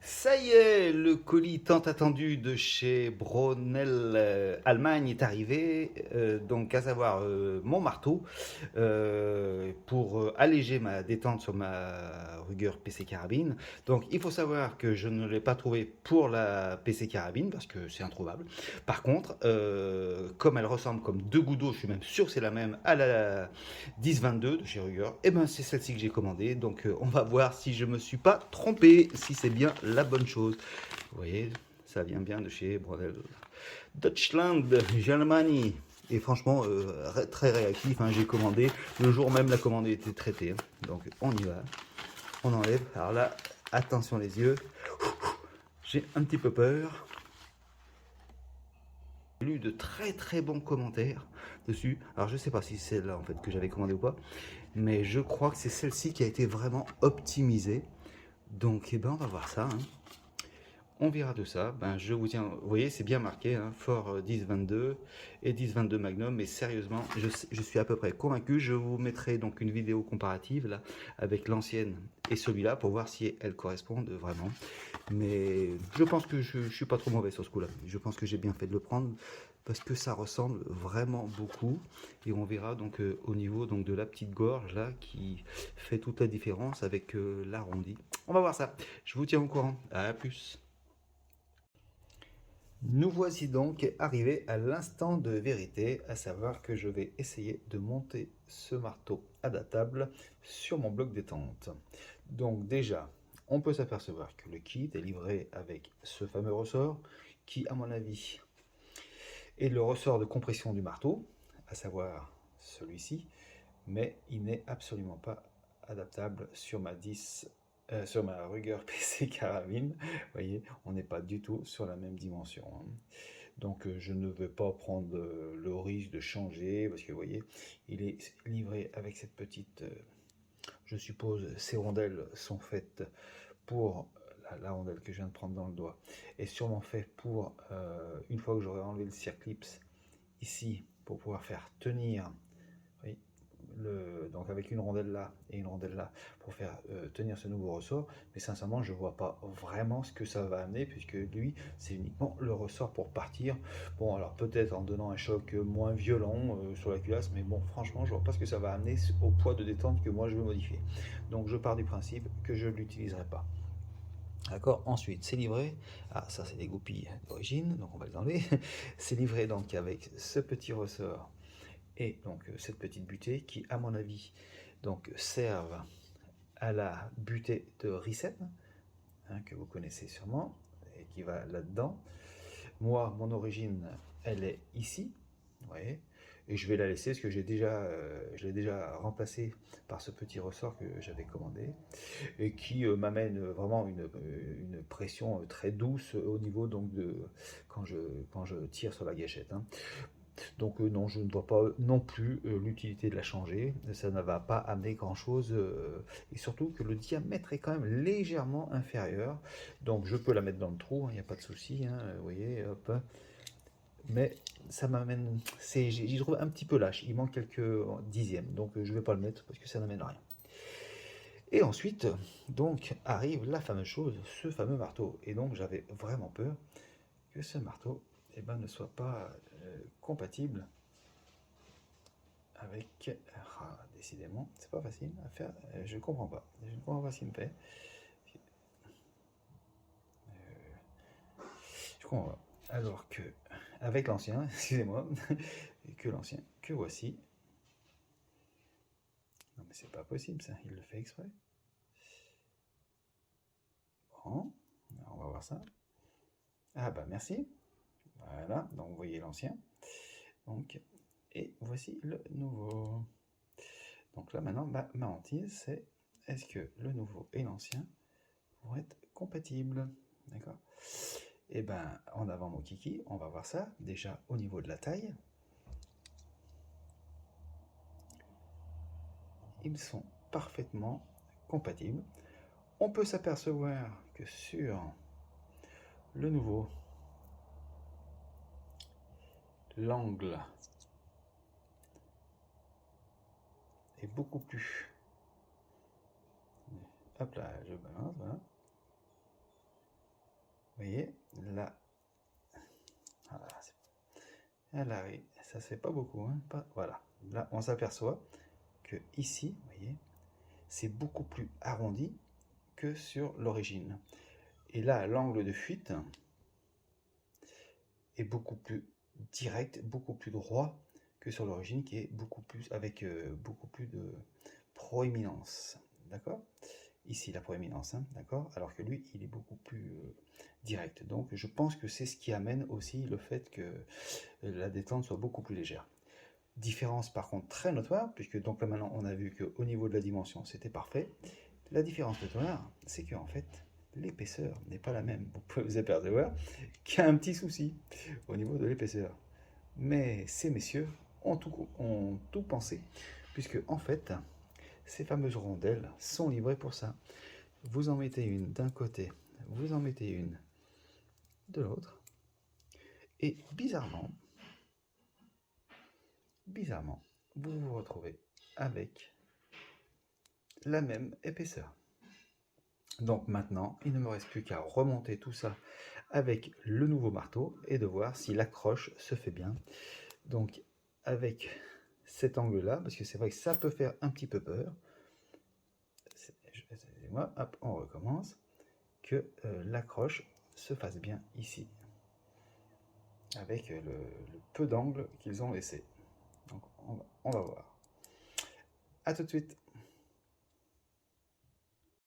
Ça y est, le colis tant attendu de chez Bronel Allemagne est arrivé, donc à savoir mon marteau, pour alléger ma détente sur ma Ruger PC Carabine. Donc il faut savoir que je ne l'ai pas trouvé pour la PC Carabine parce que c'est introuvable. Par contre, comme elle ressemble comme deux gouttes d'eau, je suis même sûr que c'est la même à la 1022 de chez Ruger, et ben c'est celle-ci que j'ai commandée. Donc on va voir si je me suis pas trompé, si c'est bien la bonne chose. Vous voyez, ça vient bien de chez Brodel. Deutschland, Germany. Et franchement, très réactif, hein, j'ai commandé. Le jour même, la commande était traitée, hein. Donc on y va. On enlève. Alors là, attention les yeux. J'ai un petit peu peur. J'ai lu de très très bons commentaires dessus. Alors je sais pas si c'est celle-là en fait que j'avais commandé ou pas. Mais je crois que c'est celle-ci qui a été vraiment optimisée. Donc eh ben, on va voir ça, hein. On verra de ça. Ben, je vous tiens, vous voyez, c'est bien marqué, hein, Fort 1022 et 1022 Magnum. Mais sérieusement, je suis à peu près convaincu. Je vous mettrai donc une vidéo comparative là avec l'ancienne et celui-là pour voir si elles correspondent vraiment. Mais je pense que je suis pas trop mauvais sur ce coup-là. Je pense que j'ai bien fait de le prendre parce que ça ressemble vraiment beaucoup. Et on verra donc au niveau donc de la petite gorge là qui fait toute la différence avec l'arrondi. On va voir ça. Je vous tiens au courant. À plus. Nous voici donc arrivés à l'instant de vérité, à savoir que je vais essayer de monter ce marteau adaptable sur mon bloc détente. Donc déjà, on peut s'apercevoir que le kit est livré avec ce fameux ressort qui, à mon avis, est le ressort de compression du marteau, à savoir celui-ci, mais il n'est absolument pas adaptable sur ma 10 sur ma Ruger PC Carabine. Vous voyez, on n'est pas du tout sur la même dimension, hein. Donc je ne vais pas prendre le risque de changer parce que vous voyez, il est livré avec cette petite, je suppose, ces rondelles sont faites pour la rondelle que je viens de prendre dans le doigt est sûrement fait pour une fois que j'aurai enlevé le circlips ici pour pouvoir faire tenir, oui, donc avec une rondelle là et une rondelle là pour faire tenir ce nouveau ressort. Mais sincèrement, je vois pas vraiment ce que ça va amener puisque lui, c'est uniquement le ressort pour partir. Bon, alors peut-être en donnant un choc moins violent sur la culasse, mais bon, franchement, je vois pas ce que ça va amener au poids de détente que moi je veux modifier. Donc je pars du principe que je ne l'utiliserai pas. D'accord. Ensuite, c'est livré. Ah, ça, c'est des goupilles d'origine, donc on va les enlever. C'est livré donc avec ce petit ressort et donc cette petite butée qui, à mon avis, donc servent à la butée de Rissen, hein, que vous connaissez sûrement et qui va là-dedans. Moi, mon origine, elle est ici, vous voyez, et je vais la laisser parce que je l'ai déjà remplacé par ce petit ressort que j'avais commandé et qui m'amène vraiment une pression très douce au niveau donc de quand je tire sur la gâchette, hein. Donc non, je ne vois pas non plus l'utilité de la changer. Ça ne va pas amener grand-chose. Et surtout que le diamètre est quand même légèrement inférieur. Donc je peux la mettre dans le trou, il n'y a pas de souci, hein, vous voyez, hop. Mais ça m'amène... J'y trouve un petit peu lâche. Il manque quelques dixièmes. Donc je ne vais pas le mettre parce que ça n'amène à rien. Et ensuite, donc, arrive la fameuse chose, ce fameux marteau. Et donc j'avais vraiment peur que ce marteau eh ben, ne soit pas compatible avec... Ah, décidément, c'est pas facile à faire. Je comprends pas. Je ne comprends pas ce qu'il me fait. Je comprends pas. Alors que, avec l'ancien, excusez-moi, que l'ancien, que voici. Non mais c'est pas possible ça, il le fait exprès. Bon, on va voir ça. Ah bah merci. Voilà, donc vous voyez l'ancien. Donc, et voici le nouveau. Donc là maintenant, ma hantise c'est est-ce que le nouveau et l'ancien vont être compatibles. D'accord. Et ben en avant mon kiki, on va voir ça. Déjà au niveau de la taille, ils sont parfaitement compatibles. On peut s'apercevoir que sur le nouveau, l'angle est beaucoup plus... Hop là, je balance, voilà. voyez, là, voilà, elle arrive, ça se fait pas beaucoup, hein, voilà. Là, on s'aperçoit que ici, vous voyez, c'est beaucoup plus arrondi que sur l'origine. Et là, l'angle de fuite est beaucoup plus direct, beaucoup plus droit que sur l'origine, qui est beaucoup plus avec beaucoup plus de proéminence. D'accord? Ici, la proéminence, hein, d'accord? Alors que lui, il est beaucoup plus direct. Donc, je pense que c'est ce qui amène aussi le fait que la détente soit beaucoup plus légère. Différence, par contre, très notoire, puisque donc là, maintenant, on a vu qu'au niveau de la dimension, c'était parfait. La différence notoire, c'est que en fait, l'épaisseur n'est pas la même. Vous pouvez vous apercevoir qu'il y a un petit souci au niveau de l'épaisseur. Mais ces messieurs ont tout pensé, puisque en fait, ces fameuses rondelles sont livrées pour ça. Vous en mettez une d'un côté, vous en mettez une de l'autre, et bizarrement, vous vous retrouvez avec la même épaisseur. Donc maintenant, il ne me reste plus qu'à remonter tout ça avec le nouveau marteau et de voir si l'accroche se fait bien. Donc avec cet angle-là, parce que c'est vrai que ça peut faire un petit peu peur. Excusez-moi, hop, on recommence. Que l'accroche se fasse bien ici, avec le peu d'angle qu'ils ont laissé. Donc on va voir. À tout de suite.